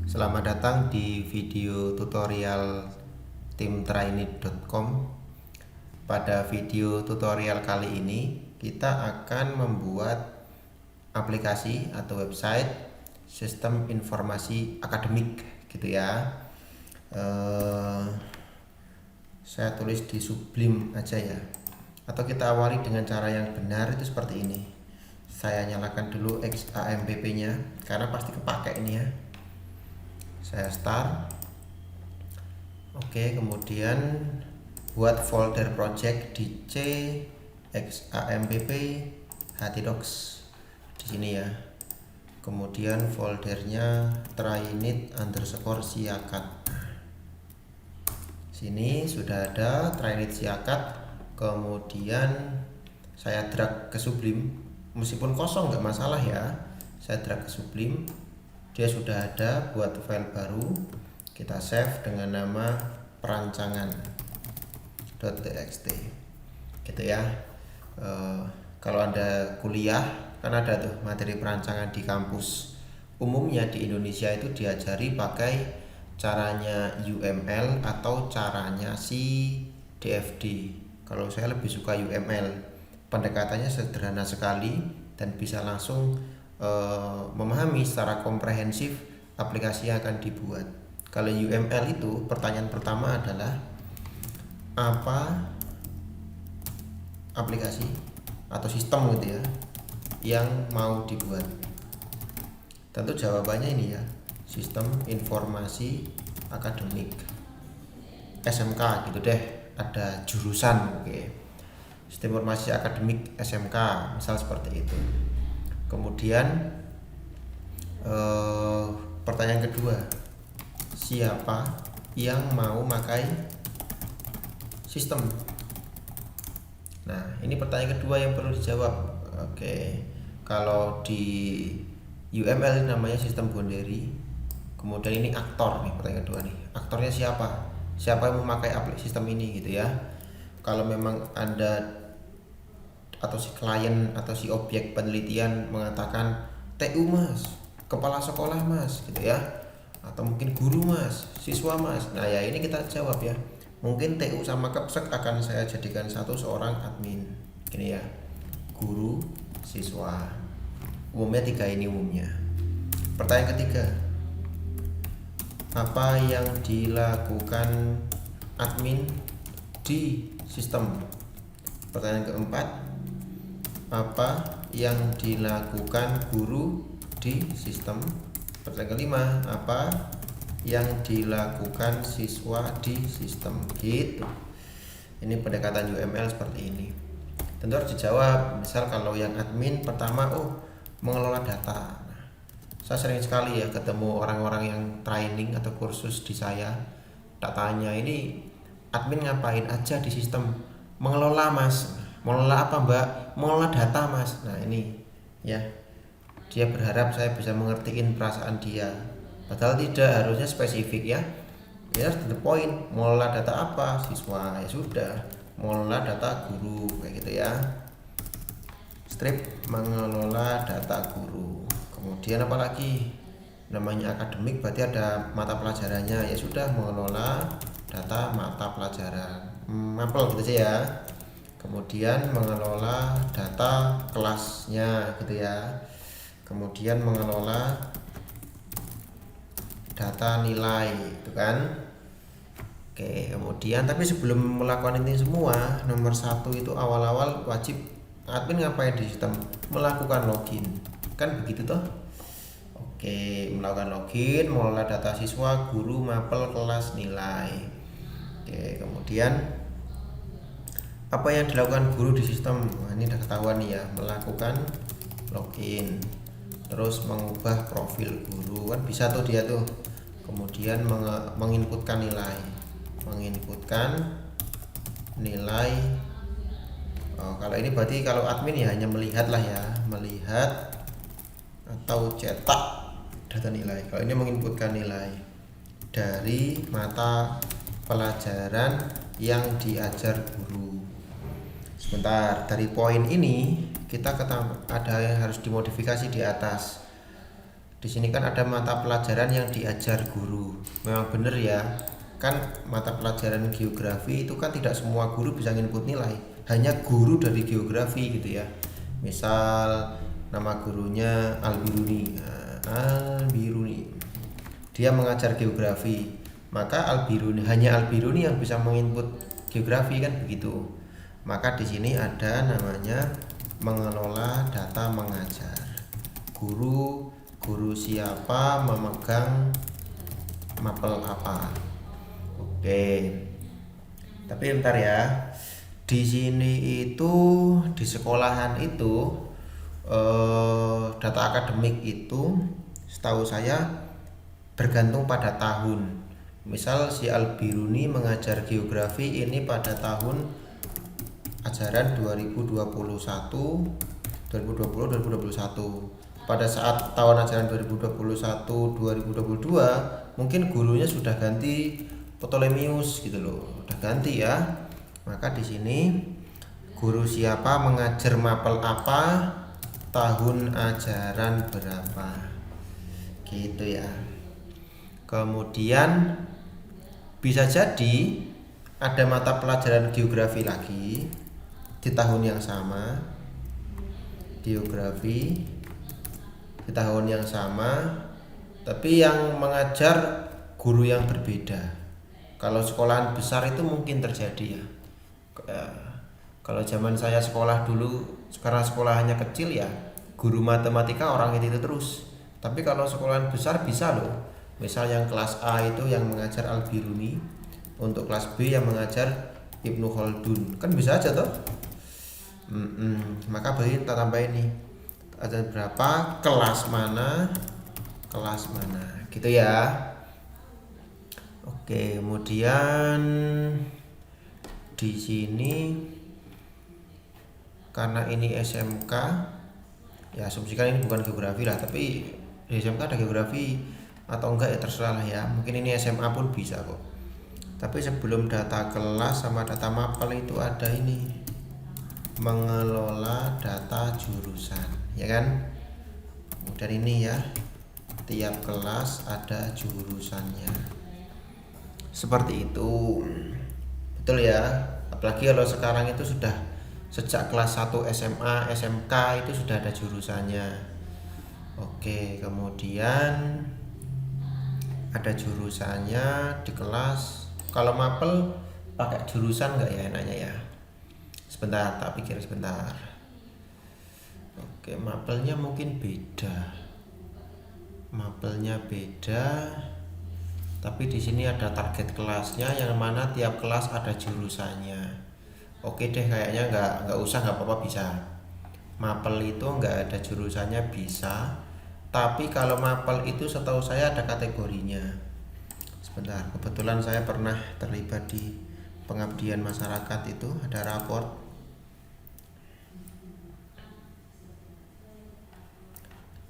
Selamat datang di video tutorial timtrainit.com. Pada video tutorial kali ini kita akan membuat aplikasi atau website sistem informasi akademik gitu ya. Saya tulis di Sublime aja ya, atau kita awali dengan cara yang benar itu seperti ini. Saya nyalakan dulu XAMPP nya karena pasti kepake ini ya. Saya start. Oke, kemudian buat folder project di C XAMPP htdocs di sini ya. Kemudian foldernya trainit_siakat. Sini sudah ada trainit siakat. Kemudian saya drag ke Sublime, meskipun kosong nggak masalah ya. Saya drag ke Sublime, dia sudah ada. Buat file baru, kita save dengan nama perancangan.txt gitu ya. Kalau Anda kuliah kan ada tuh materi perancangan di kampus. Umumnya di Indonesia itu diajari pakai caranya UML atau caranya si DFD. Kalau saya lebih suka UML, pendekatannya sederhana sekali dan bisa langsung memahami secara komprehensif aplikasi yang akan dibuat. Kalau UML itu pertanyaan pertama adalah apa aplikasi atau sistem gitu ya yang mau dibuat. Tentu jawabannya ini ya, sistem informasi akademik SMK gitu deh, ada jurusan. Oke, sistem informasi akademik SMK misal seperti itu. Kemudian pertanyaan kedua, siapa yang mau pakai sistem? Nah, ini pertanyaan kedua yang perlu dijawab. Oke, kalau di UML namanya sistem boundary. Kemudian ini aktor nih, pertanyaan kedua nih, aktornya siapa? Siapa yang memakai sistem ini gitu ya. Kalau memang Anda atau si klien atau si objek penelitian mengatakan TU mas, kepala sekolah mas gitu ya, atau mungkin guru mas, siswa mas. Nah ya ini kita jawab ya, mungkin TU sama Kepsek akan saya jadikan seorang admin gini ya, guru, siswa. Umumnya tiga ini umumnya. Pertanyaan ketiga, apa yang dilakukan admin di sistem? Pertanyaan keempat, apa yang dilakukan guru di sistem? Pertanyaan kelima, apa yang dilakukan siswa di sistem? Gitu. Ini pendekatan UML seperti ini. Tentu harus dijawab. Misal kalau yang admin pertama, mengelola data. Nah, saya sering sekali ya ketemu orang-orang yang training atau kursus di saya. Datanya ini, admin ngapain aja di sistem? Mengelola mas. Mengelola apa mbak? Mengelola data mas. Nah ini ya, dia berharap saya bisa mengertiin perasaan dia, padahal tidak, harusnya spesifik ya. Ya harus to the point. Mengelola data apa? Siswa. Ya sudah, mengelola data guru kayak gitu ya. Strip mengelola data guru. Kemudian apalagi, namanya akademik berarti ada mata pelajarannya. Ya sudah, mengelola data mata pelajaran, mapel gitu sih ya. Kemudian mengelola data kelasnya gitu ya. Kemudian mengelola data nilai itu kan. Oke, kemudian tapi sebelum melakukan ini semua, nomor satu itu awal-awal wajib admin ngapain di sistem? Melakukan login, kan begitu toh. Oke, melakukan login, mengelola data siswa, guru, mapel, kelas, nilai. Oke, kemudian apa yang dilakukan guru di sistem? Nah, ini udah ketahuan nih ya, melakukan login, terus mengubah profil guru, kan bisa tuh dia tuh. Kemudian menginputkan nilai. Kalau ini berarti kalau admin ya hanya melihat lah ya, melihat atau cetak data nilai. Kalau ini menginputkan nilai dari mata pelajaran yang diajar guru. Sebentar, dari poin ini kita ada yang harus dimodifikasi di atas. Di sini kan ada mata pelajaran yang diajar guru. Memang benar ya. Kan mata pelajaran geografi itu kan tidak semua guru bisa input nilai. Hanya guru dari geografi gitu ya. Misal nama gurunya Albiruni. Albiruni. Dia mengajar geografi. Maka hanya Albiruni yang bisa menginput geografi kan begitu. Maka di sini ada namanya mengelola data mengajar. Guru siapa memegang mapel apa. Oke. Tapi bentar ya. Di sini itu di sekolahan itu data akademik itu setahu saya bergantung pada tahun. Misal si Albiruni mengajar geografi ini pada tahun ajaran 2021. Pada saat tahun ajaran 2021-2022 mungkin gurunya sudah ganti Ptolemeus gitu loh, udah ganti ya. Maka di sini guru siapa mengajar mapel apa, tahun ajaran berapa, gitu ya. Kemudian bisa jadi ada mata pelajaran geografi lagi di tahun yang sama, geografi di tahun yang sama, tapi yang mengajar guru yang berbeda. Kalau sekolahan besar itu mungkin terjadi ya. Kalau zaman saya sekolah dulu, sekarang sekolahannya kecil ya, guru matematika orang itu terus. Tapi kalau sekolahan besar bisa loh. Misal yang kelas A itu yang mengajar Albiruni, untuk kelas B yang mengajar Ibnu Khaldun, kan bisa aja toh. Maka berarti kita tambah ini ada berapa, kelas mana gitu ya. Oke, kemudian di sini karena ini SMK ya, asumsikan ini bukan geografi lah, tapi di SMK ada geografi atau enggak ya terserah lah ya, mungkin ini SMA pun bisa kok. Tapi sebelum data kelas sama data mapel itu ada ini mengelola data jurusan, ya kan? Kemudian ini ya, tiap kelas ada jurusannya, seperti itu, betul ya. Apalagi kalau sekarang itu sudah sejak kelas 1 SMA, SMK itu sudah ada jurusannya. Oke, kemudian ada jurusannya di kelas. Kalau mapel pakai jurusan nggak ya enaknya ya? Sebentar, tak pikir sebentar. Oke, mapelnya mungkin beda. Tapi di sini ada target kelasnya, yang mana tiap kelas ada jurusannya. Oke deh, kayaknya nggak usah, nggak apa-apa bisa. Mapel itu nggak ada jurusannya bisa. Tapi kalau mapel itu setahu saya ada kategorinya. Sebentar, kebetulan saya pernah terlibat di pengabdian masyarakat, itu ada raport.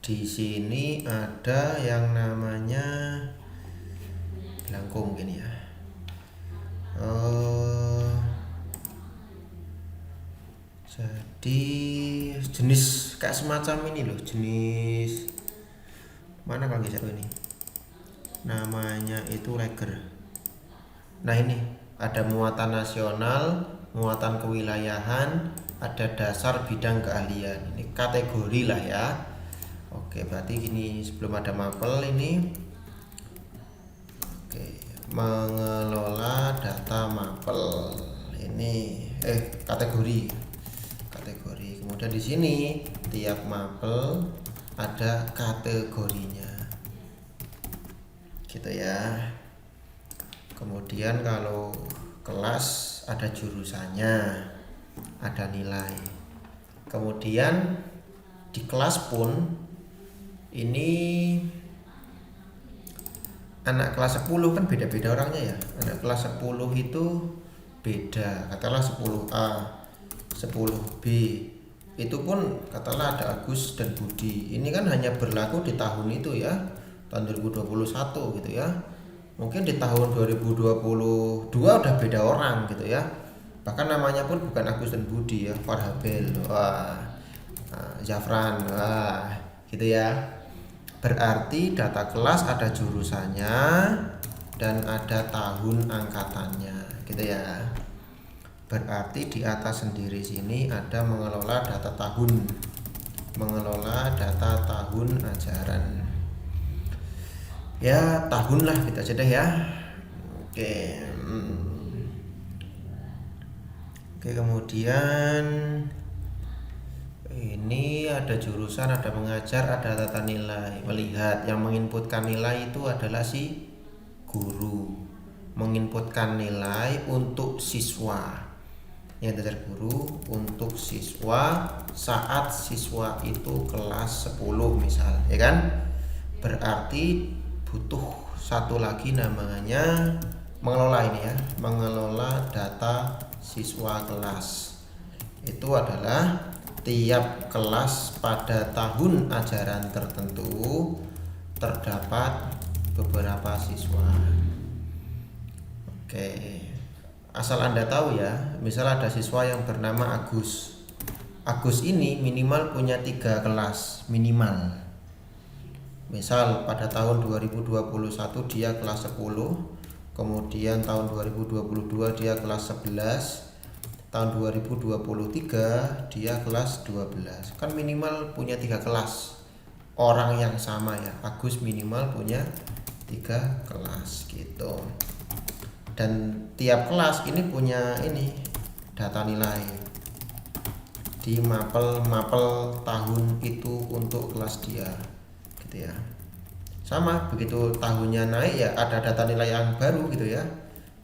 Di sini ada yang namanya belangko mungkin ya. Jadi jenis kayak semacam ini loh, jenis mana kalau geser ini, namanya itu leger. Nah ini ada muatan nasional, muatan kewilayahan, ada dasar bidang keahlian. Ini kategori lah ya. Oke, berarti gini, sebelum ada mapel ini. Oke, mengelola data mapel ini kategori. Kemudian di sini tiap mapel ada kategorinya, gitu ya. Kemudian kalau kelas ada jurusannya, ada nilai. Kemudian di kelas pun ini anak kelas 10 kan beda-beda orangnya ya. Anak kelas 10 itu beda, katakanlah 10A, 10B. Itu pun katakanlah ada Agus dan Budi. Ini kan hanya berlaku di tahun itu ya, tahun 2021 gitu ya. Mungkin di tahun 2022 udah beda orang gitu ya. Bahkan namanya pun bukan Agus dan Budi ya, Farhabel, Zafran, gitu ya. Berarti data kelas ada jurusannya dan ada tahun angkatannya, gitu ya. Berarti di atas sendiri sini ada mengelola data tahun, ajaran. Ya, tahun lah kita aja deh ya. Oke. Oke, kemudian ini ada jurusan, ada mengajar, ada tata nilai. Melihat yang menginputkan nilai itu adalah si guru. Menginputkan nilai untuk siswa. Yang belajar guru untuk siswa saat siswa itu kelas 10 misal, ya kan? Berarti butuh satu lagi namanya mengelola ini ya, mengelola data siswa kelas. Itu adalah tiap kelas pada tahun ajaran tertentu terdapat beberapa siswa. Oke, asal Anda tahu ya, misal ada siswa yang bernama Agus. Agus ini minimal punya 3 kelas minimal. Misal pada tahun 2021 dia kelas 10, kemudian tahun 2022 dia kelas 11, tahun 2023 dia kelas 12. Kan minimal punya 3 kelas. Orang yang sama ya, Agus minimal punya 3 kelas gitu. Dan tiap kelas ini punya ini data nilai di mapel tahun itu untuk kelas dia, gitu ya. Sama, begitu tahunnya naik ya ada data nilai yang baru gitu ya.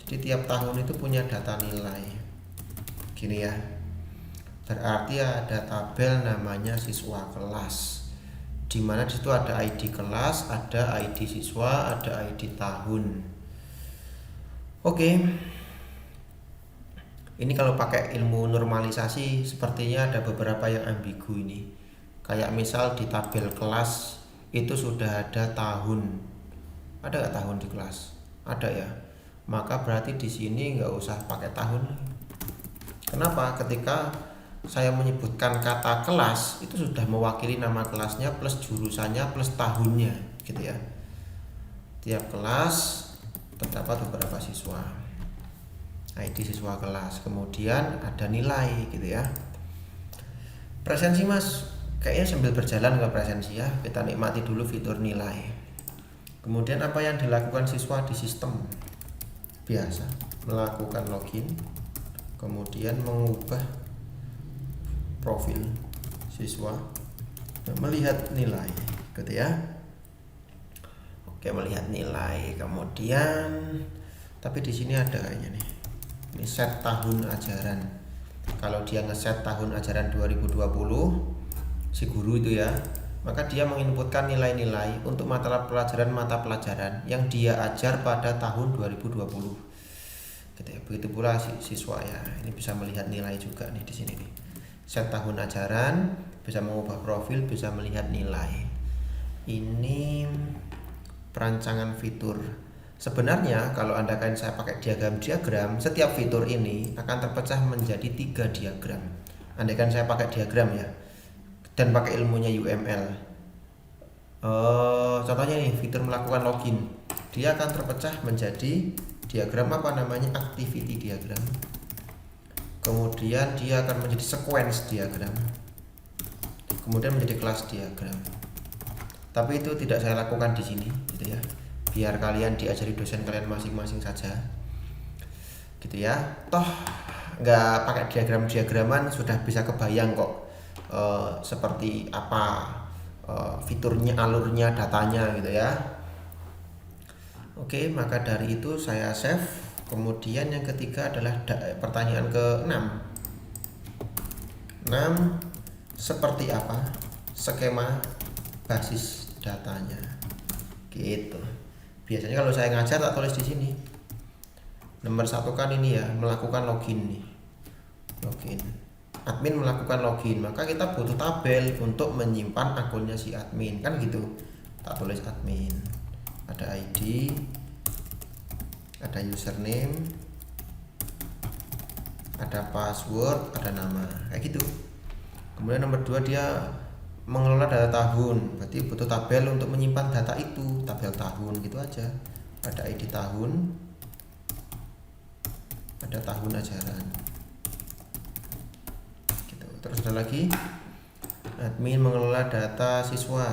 Jadi tiap tahun itu punya data nilai gini ya. Berarti ada tabel namanya siswa kelas, dimana disitu ada ID kelas, ada ID siswa, ada ID tahun. Oke, ini kalau pakai ilmu normalisasi sepertinya ada beberapa yang ambigu ini. Kayak misal di tabel kelas itu sudah ada tahun. Ada nggak tahun di kelas? Ada ya. Maka berarti di sini nggak usah pakai tahun. Kenapa? Ketika saya menyebutkan kata kelas itu sudah mewakili nama kelasnya plus jurusannya plus tahunnya, gitu ya. Tiap kelas terdapat beberapa siswa. ID siswa kelas, kemudian ada nilai, gitu ya. Presensi Mas, kayaknya sambil berjalan ke presensi ya, kita nikmati dulu fitur nilai. Kemudian apa yang dilakukan siswa di sistem? Biasa, melakukan login, kemudian mengubah profil siswa, melihat nilai, gitu ya. Oke, melihat nilai, kemudian tapi di sini ada kayaknya nih. Ini set tahun ajaran. Kalau dia ngeset tahun ajaran 2020 si guru itu ya, maka dia menginputkan nilai-nilai untuk mata pelajaran yang dia ajar pada tahun 2020. Gitu ya. Begitu pula siswa ya. Ini bisa melihat nilai juga nih di sini nih. Set tahun ajaran, bisa mengubah profil, bisa melihat nilai. Ini perancangan fitur. Sebenarnya kalau Anda kan saya pakai diagram, setiap fitur ini akan terpecah menjadi 3 diagram. Andaikan saya pakai diagram ya, dan pakai ilmunya UML. Contohnya nih, fitur melakukan login, dia akan terpecah menjadi diagram apa namanya, activity diagram. Kemudian dia akan menjadi sequence diagram. Kemudian menjadi kelas diagram. Tapi itu tidak saya lakukan di sini, gitu ya. Biar kalian diajari dosen kalian masing-masing saja, gitu ya. Toh nggak pakai diagram-diagraman sudah bisa kebayang kok seperti apa fiturnya, alurnya, datanya, gitu ya. Oke, maka dari itu saya save. Kemudian yang ketiga adalah pertanyaan ke-6. 6. Seperti apa skema basis datanya? Gitu. Biasanya kalau saya ngajar tak tulis di sini. Nomor 1 kan ini ya, melakukan login nih. Login. Admin melakukan login, maka kita butuh tabel untuk menyimpan akunnya si admin, kan gitu. Tak tulis admin. Ada ID, ada username, ada password, ada nama, kayak gitu. Kemudian nomor 2 dia mengelola data tahun, berarti butuh tabel untuk menyimpan data itu, tabel tahun gitu aja. Ada ID tahun, ada tahun ajaran gitu. Terus ada lagi admin mengelola data siswa,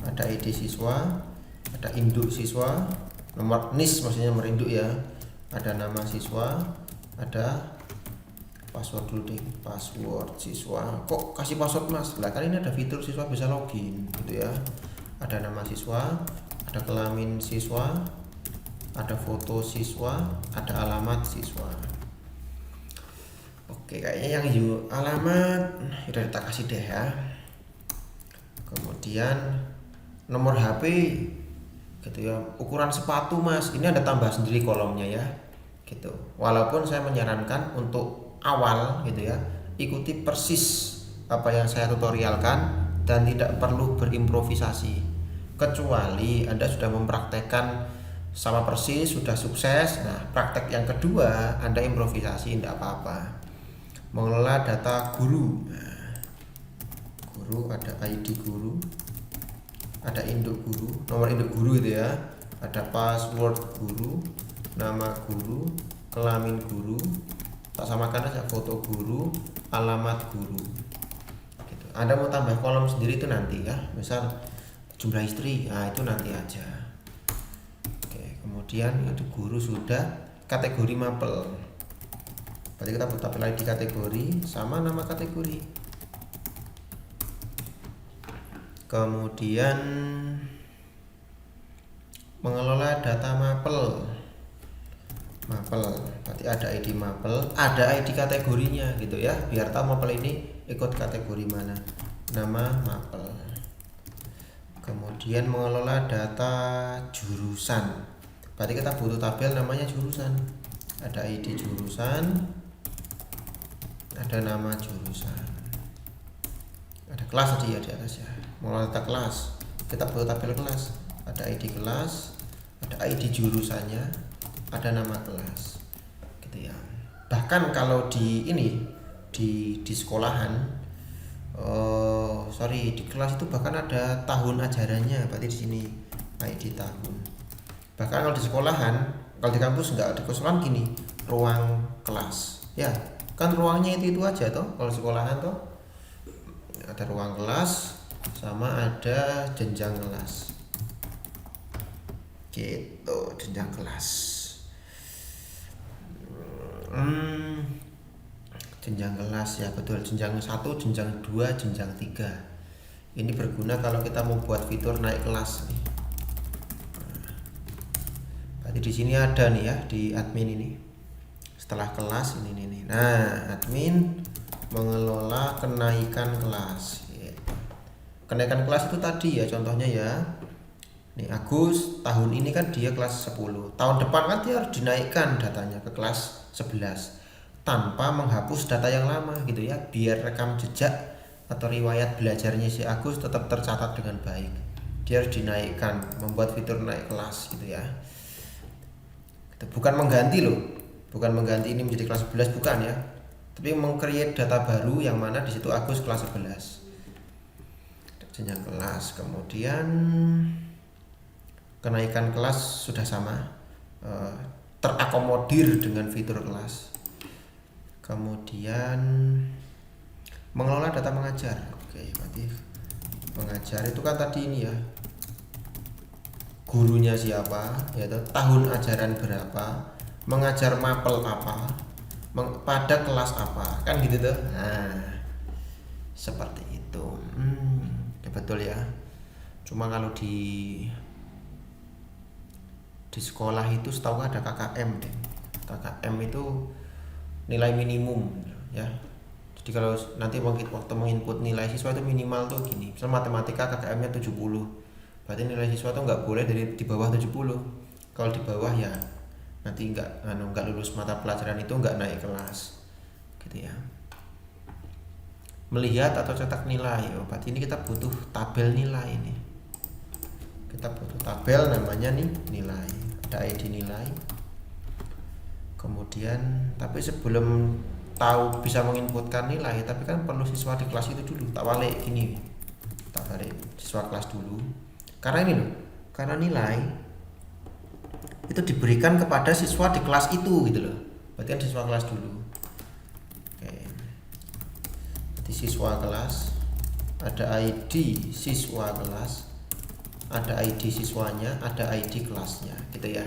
ada ID siswa, ada induk siswa, nomor NIS maksudnya nomor induk ya, ada nama siswa, ada password dulu deh, password siswa. Kok kasih password mas? Lah kan ini ada fitur siswa bisa login gitu ya. Ada nama siswa, ada kelamin siswa, ada foto siswa, ada alamat siswa. Oke, kayaknya yang alamat udah kita kasih deh ya. Kemudian nomor HP gitu ya, ukuran sepatu mas, ini ada tambah sendiri kolomnya ya gitu. Walaupun saya menyarankan untuk awal gitu ya, ikuti persis apa yang saya tutorialkan dan tidak perlu berimprovisasi, kecuali Anda sudah mempraktekkan sama persis, sudah sukses. Nah, praktek yang kedua Anda improvisasi tidak apa-apa. Mengelola data guru. Nah, guru ada ID guru, ada induk guru, nomor induk guru itu ya, ada password guru, nama guru, kelamin guru, tak samakan aja, foto guru, alamat guru gitu. Anda mau tambah kolom sendiri itu nanti ya, misal jumlah istri, nah itu nanti aja. Oke, kemudian itu guru sudah, kategori mapel, berarti kita butuh tabel ID kategori sama nama kategori. Kemudian mengelola data mapel, berarti ada ID mapel, ada ID kategorinya gitu ya, biar tahu mapel ini ikut kategori mana, nama mapel. Kemudian mengelola data jurusan, berarti kita butuh tabel namanya jurusan, ada ID jurusan, ada nama jurusan, ada kelas tadi ya di atas ya. Mengelola data kelas, kita butuh tabel kelas, ada ID kelas, ada ID jurusannya, ada nama kelas gitu ya. Bahkan kalau di ini di sekolahan, di kelas itu bahkan ada tahun ajarannya, berarti di sini ID tahun. Bahkan kalau di sekolahan, kalau di kampus enggak, di sekolahan gini, ruang kelas ya, kan ruangnya itu aja toh. Kalau sekolahan toh ada ruang kelas sama ada jenjang kelas gitu, jenjang kelas. Jenjang kelas ya betul, jenjang 1, jenjang 2, jenjang 3. Ini berguna kalau kita mau buat fitur naik kelas nih. Berarti di sini ada nih ya, di admin ini. Setelah kelas ini nih. Nah, admin mengelola kenaikan kelas. Kenaikan kelas itu tadi ya contohnya ya. Nih Agus tahun ini kan dia kelas 10. Tahun depan kan dia harus dinaikkan datanya ke kelas 11 tanpa menghapus data yang lama gitu ya, biar rekam jejak atau riwayat belajarnya si Agus tetap tercatat dengan baik. Dia harus dinaikkan, membuat fitur naik kelas gitu ya. Bukan mengganti loh. Bukan mengganti ini menjadi kelas 11, bukan ya. Tapi meng-create data baru yang mana di situ Agus kelas 11. Jenjang kelas. Kemudian kenaikan kelas sudah sama, terakomodir dengan fitur kelas. Kemudian mengelola data mengajar. Oke, berarti mengajar itu kan tadi ini ya, gurunya siapa, yaitu tahun ajaran berapa, mengajar mapel apa, pada kelas apa, kan gitu tuh. Nah, seperti itu. Ya betul ya. Cuma kalau di sekolah itu setahu ada KKM deh. KKM itu nilai minimum ya. Jadi kalau nanti waktu menginput nilai siswa itu minimal tuh gini. Misal matematika KKM-nya 70. Berarti nilai siswa tuh nggak boleh di bawah 70. Kalau di bawah ya nanti nggak lulus mata pelajaran itu, nggak naik kelas. Gitu ya. Melihat atau cetak nilai, berarti ini kita butuh tabel nilai ini. Kita butuh tabel namanya nih nilai, ada ID nilai. Kemudian tapi sebelum tahu bisa menginputkan nilai, tapi kan perlu siswa di kelas itu dulu. Tak balik gini, tak balik siswa kelas dulu, karena ini loh, karena nilai itu diberikan kepada siswa di kelas itu gitu loh, berarti kan siswa kelas dulu. Oke, jadi siswa kelas, ada ID siswa kelas, ada ID siswanya, ada ID kelasnya gitu ya.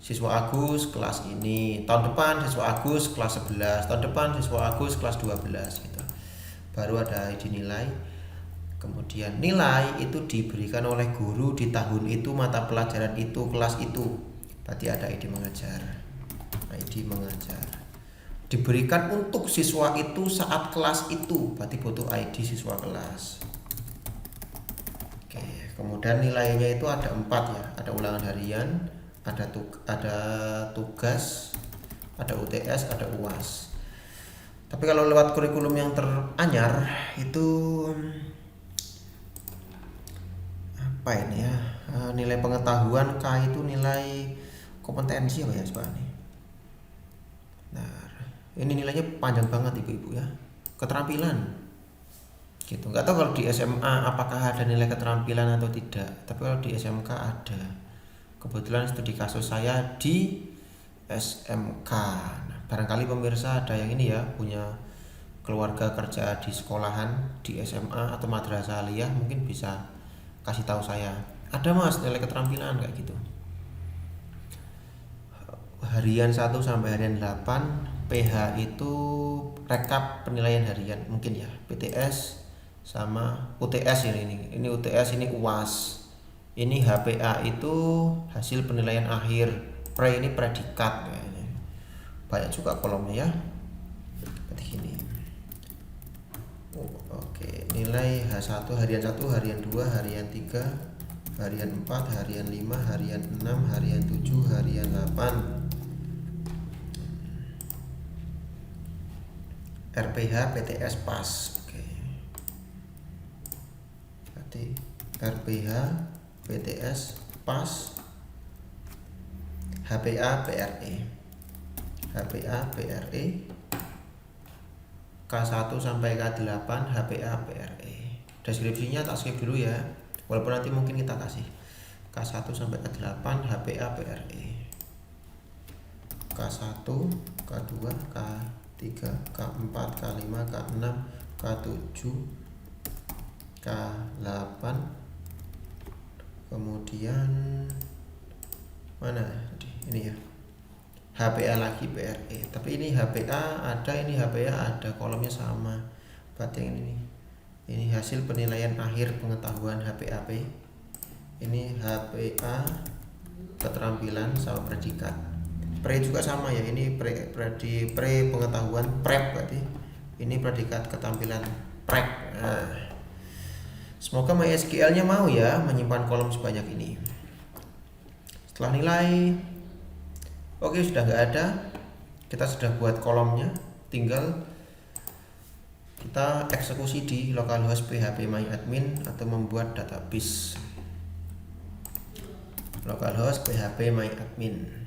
Siswa Agus kelas ini, tahun depan siswa Agus kelas 11, tahun depan siswa Agus kelas 12 gitu. Baru ada ID nilai. Kemudian nilai itu diberikan oleh guru di tahun itu, mata pelajaran itu, kelas itu. Berarti ada ID mengajar. ID mengajar. Diberikan untuk siswa itu saat kelas itu, berarti butuh ID siswa kelas. Oke, kemudian nilainya itu ada 4 ya, ada ulangan harian, ada tugas, ada UTS, ada UAS. Tapi kalau lewat kurikulum yang teranyar itu apa ini ya, nilai pengetahuan K itu nilai kompetensi apa ya sebenarnya ini. Nah, ini nilainya panjang banget ibu-ibu ya, keterampilan gitu. Nggak tahu kalau di SMA apakah ada nilai keterampilan atau tidak, tapi kalau di SMK ada. Kebetulan studi kasus saya di SMK. Nah, barangkali pemirsa ada yang ini ya, punya keluarga kerja di sekolahan, di SMA atau madrasah aliyah, mungkin bisa kasih tahu saya. Ada mas nilai keterampilan kayak gitu. Harian 1 sampai harian 8, PH itu rekap penilaian harian mungkin ya, PTS sama UTS ini UTS, ini UAS. Ini HPA itu hasil penilaian akhir, pre ini predikat kayaknya. Banyak juga kolomnya ya. Seperti ini. Oke, nilai H1 harian 1, harian 2, harian 3, harian 4, harian 5, harian 6, harian 7, harian 8. RPH PTS pas. Oke. Berarti RPH PTS pas, HPA PRE, HPA PRE, K1 sampai K8 HPA PRE. Deskripsinya tak skip dulu ya, walaupun nanti mungkin kita kasih. K1 sampai K8 HPA PRE, K1, K2, K3, K4, K5, K6, K7, K8. Kemudian mana ini ya, HPA lagi PRE, tapi ini HPA ada, ini HPA ada, kolomnya sama. Berarti yang ini hasil penilaian akhir pengetahuan HPAP. Ini HPA keterampilan sama predikat. Pre juga sama ya, ini pre pengetahuan prep, berarti ini predikat keterampilan prep. Nah, semoga MySQL-nya mau ya menyimpan kolom sebanyak ini. Setelah nilai, oke sudah nggak ada, kita sudah buat kolomnya, tinggal kita eksekusi di localhost php myadmin atau membuat database. Localhost php myadmin.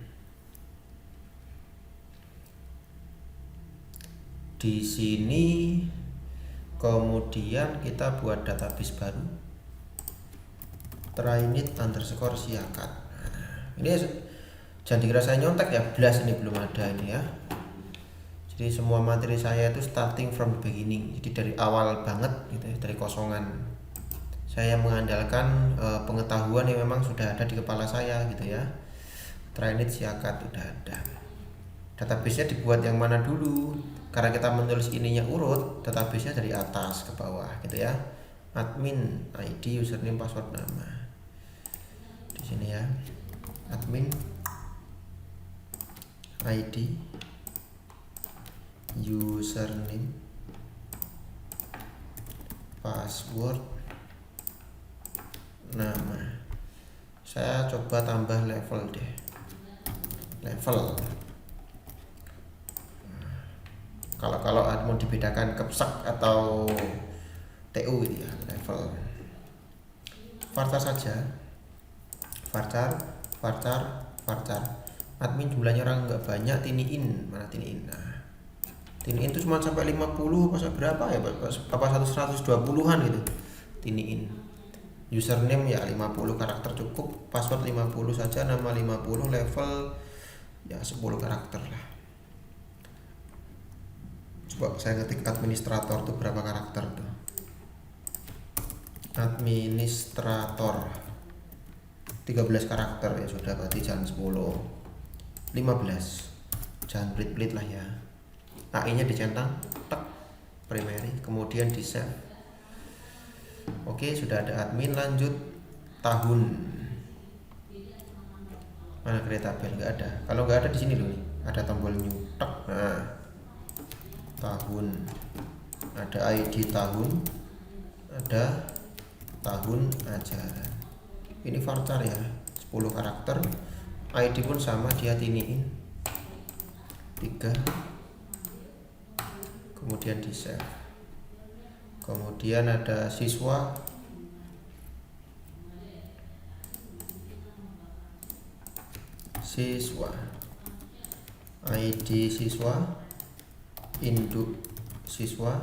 Di sini kemudian kita buat database baru, trainit_siakat. Ini jangan dikira saya nyontek ya, belas ini belum ada ini ya. Jadi semua materi saya itu starting from the beginning, jadi dari awal banget gitu ya, dari kosongan. Saya mengandalkan pengetahuan yang memang sudah ada di kepala saya gitu ya. Trainit_siakat udah ada. Database-nya dibuat yang mana dulu? Karena kita menulis ininya urut, database-nya dari atas ke bawah gitu ya. Admin, ID, username, password, nama. Di sini ya. Admin, ID, username, password, nama. Saya coba tambah level deh. Level. Kalau mau dibedakan kepsak atau TU gitu ya, level. Varchar saja. Varchar. Admin jumlahnya orang nggak banyak, tiniin, mana tiniin. Nah, tiniin itu cuma sampai 50 apa berapa ya, apa 120-an gitu tiniin. Username ya 50 karakter cukup, password 50 saja, nama 50, level ya 10 karakter lah. Coba saya ketik administrator tuh berapa karakter tuh. Administrator 13 karakter ya sudah, berarti jangan 10, 15, jangan pelit-pelit lah ya. AI nya dicentang, tek, primary, kemudian di save. Oke, sudah ada admin. Lanjut tahun, mana create tabel? Nggak ada. Kalau nggak ada di sini loh nih, ada tombol new, tek. Nah, tahun, ada ID tahun, ada tahun ajaran. Ini varchar ya, 10 karakter. ID pun sama, dia tiniin 3, kemudian di save. Kemudian ada siswa, ID siswa, induk siswa,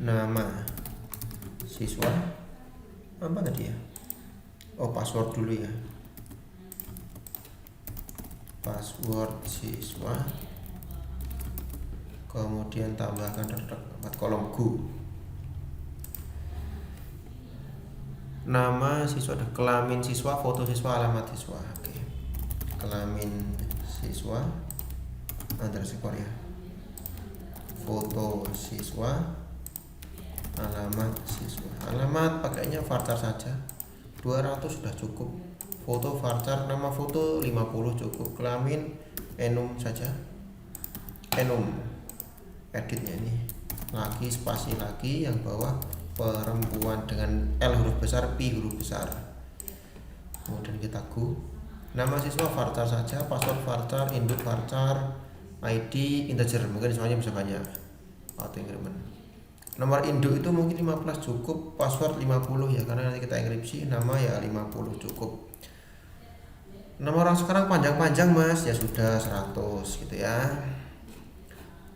nama siswa, apa tadi ya? Oh, password dulu ya, password siswa, kemudian tambahkan 4 kolom go. Nama siswa, kelamin siswa, foto siswa, alamat siswa. Oke, kelamin siswa underscore ya, foto siswa, alamat siswa. Alamat pakainya varchar saja, 200 sudah cukup. Foto varchar, nama foto 50 cukup. Kelamin enum saja, enum. Editnya ini laki, spasi laki, yang bawah perempuan dengan L huruf besar, P huruf besar. Kemudian kita go. Nama siswa varchar saja, password varchar, induk varchar, ID integer, mungkin semuanya bisa banyak auto increment. Nomor induk itu mungkin 15 cukup, password 50 ya, karena nanti kita enkripsi. Nama ya 50 cukup. Nomor orang sekarang panjang-panjang mas, ya sudah 100 gitu ya.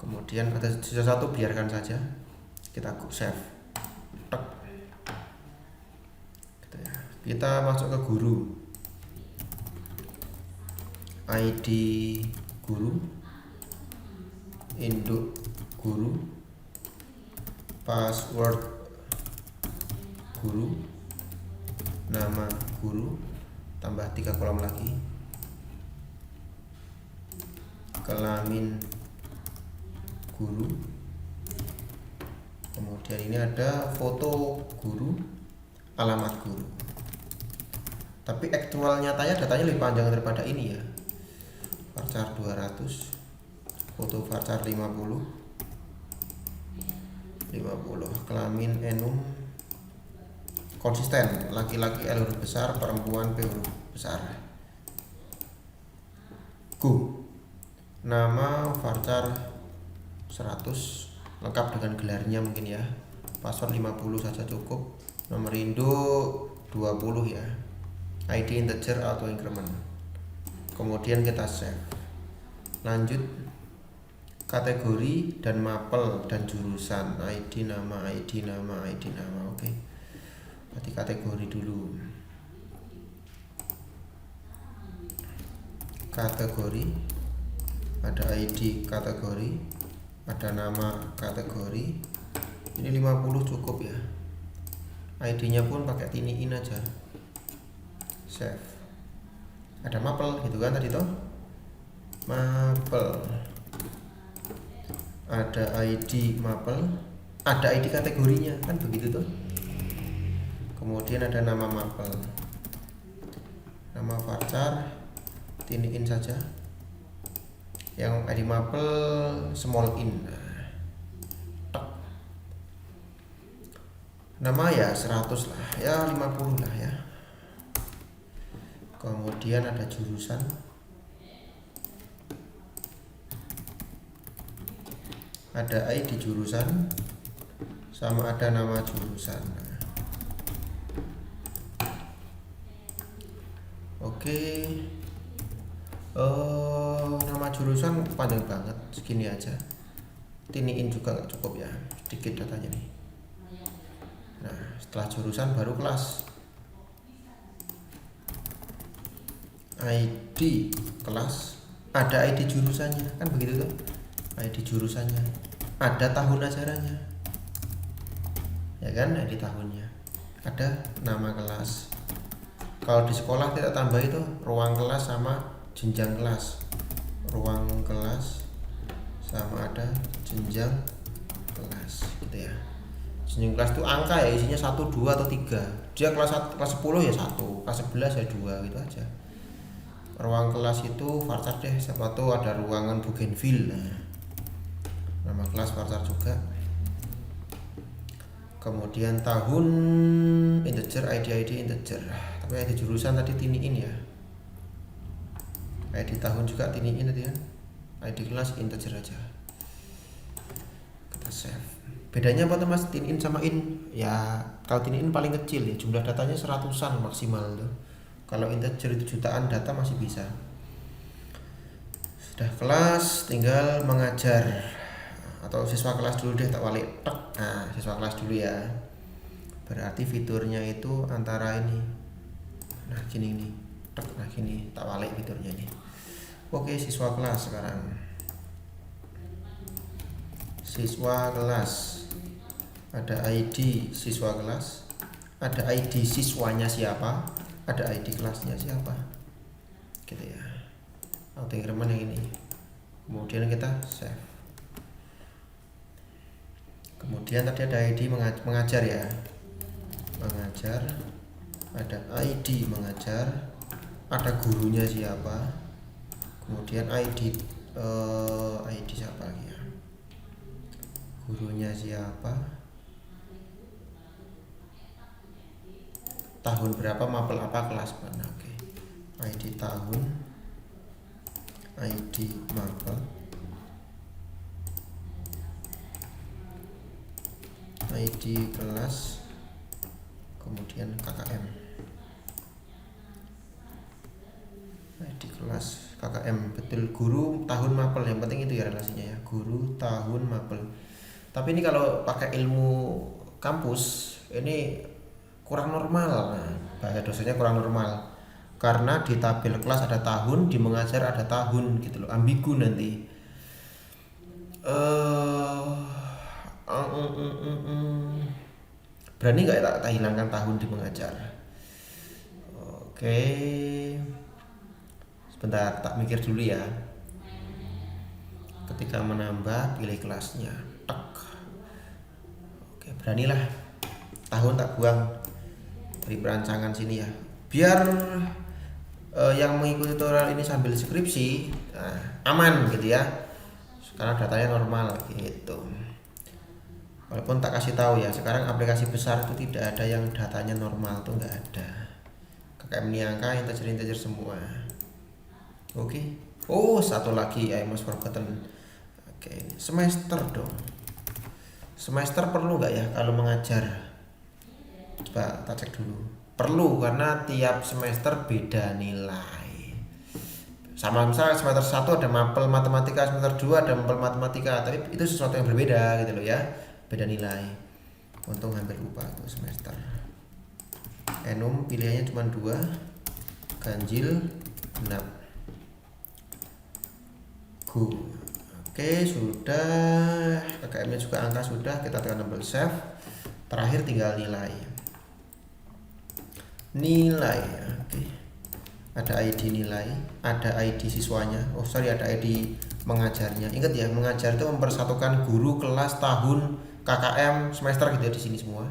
Kemudian ada sisa 1, biarkan saja, kita go save, tek gitu ya. Kita masuk ke guru, ID guru, induk guru, password guru, nama guru, tambah 3 kolom lagi, kelamin guru, kemudian ini ada foto guru, alamat guru. Tapi aktual nyatanya datanya lebih panjang daripada ini ya. Varchar 200, foto varchar 50, kelamin enum, konsisten, laki-laki L huruf besar, perempuan P huruf besar. Go. Nama varchar 100, lengkap dengan gelarnya mungkin ya. Password 50 saja cukup. Nomor induk 20 ya. ID integer, auto increment. Kemudian kita save. Lanjut kategori dan mapel dan jurusan, ID nama, ID nama, ID nama. Oke. Berarti kategori dulu. Kategori, ada ID kategori, ada nama kategori. Ini 50 cukup ya. ID-nya pun pakai tiniin aja. Save. Ada mapel gitu kan tadi toh? Mapel. Ada ID mapel, ada ID kategorinya kan begitu toh. Kemudian ada nama mapel. Nama varchar tiniin saja. Yang ID mapel small in. Tek. Nama ya 100 lah, ya 50 lah ya. Kemudian ada jurusan, ada ID jurusan, sama ada nama jurusan. Oke. Nama jurusan panjang banget, segini aja. Tiniin juga nggak cukup ya, sedikit datanya nih. Nah, setelah jurusan baru kelas. ID kelas, ada ID jurusannya, kan begitu tuh. ID jurusannya, ada tahun ajarannya, ya kan, ID tahunnya, ada nama kelas. Kalau di sekolah kita tambah itu ruang kelas sama jenjang kelas. Ruang kelas sama ada jenjang kelas gitu ya. Jenjang kelas itu angka ya, isinya 1, 2 atau 3. Dia kelas 10 ya 1, kelas 11 ya 2 gitu aja. Ruang kelas itu Varchar deh, siapa tuh ada ruangan Bougainville. Nah, nama kelas Varchar juga. Kemudian tahun integer, ID integer. Tapi ID jurusan tadi tiniin ya. ID tahun juga tiniin tadi ya. ID kelas integer aja. Kita save. Bedanya apa tuh Mas, tinin sama in? Ya, kalau tinin paling kecil ya, jumlah datanya 100-an maksimal tuh. Kalau integer itu jutaan data masih bisa. Sudah kelas, tinggal mengajar. Atau siswa kelas dulu deh, tak balik. Nah, siswa kelas dulu ya. Berarti fiturnya itu antara ini. Nah, gini nih. Nah, gini, tak balik fiturnya nih. Oke, siswa kelas sekarang. Siswa kelas. Ada ID siswa kelas. Ada ID siswanya siapa? Ada ID kelasnya siapa, gitu ya. Auto increment yang ini. Kemudian kita save. Kemudian tadi ada ID mengajar ya, mengajar. Ada ID mengajar. Ada gurunya siapa. Kemudian ID siapa lagi ya? Gurunya siapa? Tahun berapa, mapel apa, kelas mana. Oke. ID tahun, ID mapel, ID kelas, kemudian KKM. ID kelas, KKM, betul. Guru, tahun, mapel, yang penting itu ya relasinya ya. Guru, tahun, mapel. Tapi ini kalau pakai ilmu kampus ini kurang normal. Nah, bahasa dosennya kurang normal karena di tabel kelas ada tahun, di mengajar ada tahun gitu loh, ambigu nanti. Berani nggak tak hilangkan tahun di mengajar? Oke, sebentar, tak mikir dulu ya. Ketika menambah, pilih kelasnya, oke, beranilah. Tahun tak buang dari perancangan sini ya, biar yang mengikuti tutorial ini sambil skripsi aman gitu ya, karena datanya normal gitu. Walaupun tak kasih tahu ya, sekarang aplikasi besar itu tidak ada yang datanya normal, tuh nggak ada. KKM Niangka integer semua. Oke. Oh, satu lagi, I almost forgotten. Oke, semester dong. Semester perlu nggak ya kalau mengajar? Coba kita cek dulu. Perlu, karena tiap semester beda nilai. Sama misalnya semester 1 ada mapel matematika, semester 2 ada mapel matematika, tapi itu sesuatu yang berbeda gitu loh ya. Beda nilai. Untung hampir lupa tuh semester. Enum pilihannya cuma 2. Ganjil genap. Go. Oke, sudah. KKM-nya juga angka sudah, kita tekan tombol save. Terakhir tinggal nilai. Nilai, oke. Ada ID nilai, ada ID siswanya. Ada ID mengajarnya. Ingat ya, mengajar itu mempersatukan guru, kelas, tahun, KKM, semester gitu ya, di sini semua.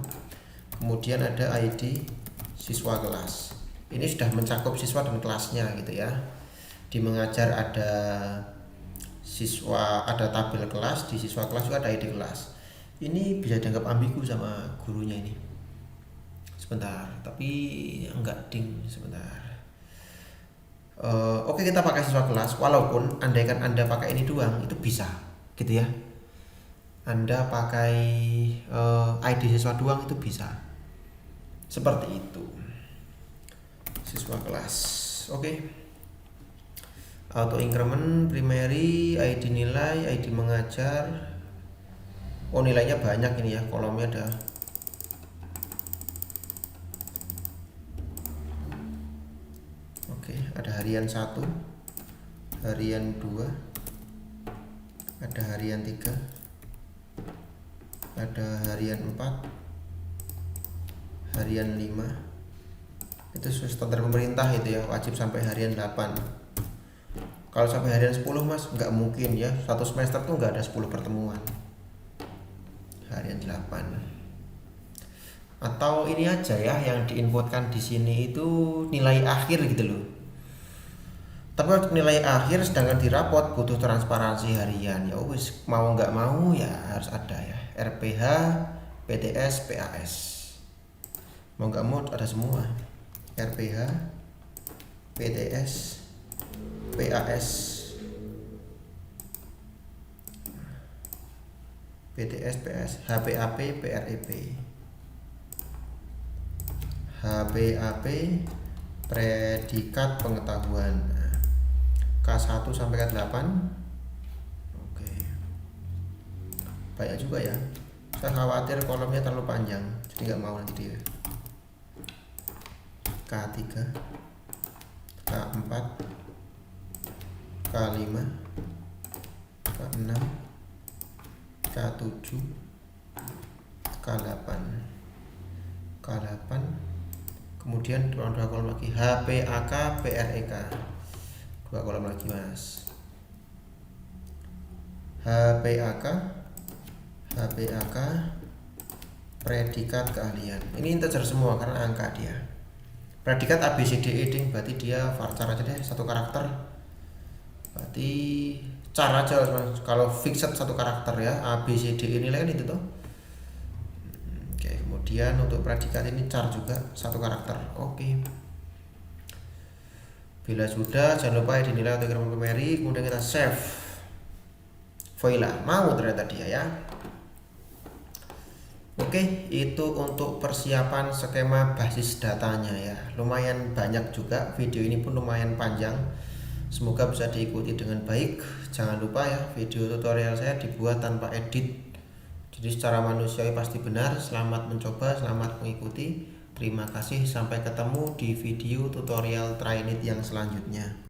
Kemudian ada ID siswa kelas. Ini sudah mencakup siswa dan kelasnya gitu ya. Di mengajar ada siswa, ada tabel kelas, di siswa kelas juga ada ID kelas. Ini bisa dianggap ambigu sama gurunya ini. Sebentar, tapi enggak ding, sebentar. Oke, kita pakai siswa kelas. Walaupun andaikan Anda pakai ini doang, itu bisa gitu ya. Anda pakai ID siswa doang itu bisa. Seperti itu. Siswa kelas. Oke. auto increment, primary, ID nilai, ID mengajar. Oh, nilainya banyak ini ya, kolomnya ada. Oke, ada harian 1, harian 2, ada harian 3, ada harian 4, harian 5. Itu standar pemerintah itu ya, wajib sampai harian 8. Kalau sampai harian 10 mas, nggak mungkin ya, satu semester tuh nggak ada 10 pertemuan. Harian 8. Atau ini aja ya, yang diinputkan di sini itu nilai akhir gitu loh. Tapi untuk nilai akhir sedangkan di rapot butuh transparansi harian. Ya wis, mau nggak mau ya harus ada ya. RPH, PTS, PAS. Mau nggak mau ada semua. RPH, PTS, PAS, PTS, PS, HPAP, PREP, HPAP, predikat pengetahuan, K1 sampai K8. Oke, banyak juga ya. Saya khawatir kolomnya terlalu panjang, jadi nggak mau nanti dia. K3, K4, K5, K6, K7, K8, K8, kemudian dua kolom lagi, HPAK, PREK, 2 kolom lagi mas. HPAK, HPAK, predikat keahlian. Ini integer semua karena angka dia. Predikat ABCDE ding, berarti dia varchar aja deh, 1 karakter. Berarti cara aja kalau fixed 1 karakter ya, ABCDE nilai kan itu tuh. Oke, kemudian untuk predikat ini char juga 1 karakter. Oke. Bila sudah, jangan lupa dinilai untuk primary, kemudian kita save. Voila, mau ternyata dia ya. Oke, itu untuk persiapan skema basis datanya ya. Lumayan banyak juga, video ini pun lumayan panjang. Semoga bisa diikuti dengan baik. Jangan lupa ya, video tutorial saya dibuat tanpa edit. Jadi secara manusiawi pasti benar. Selamat mencoba, selamat mengikuti. Terima kasih, sampai ketemu di video tutorial Trainit yang selanjutnya.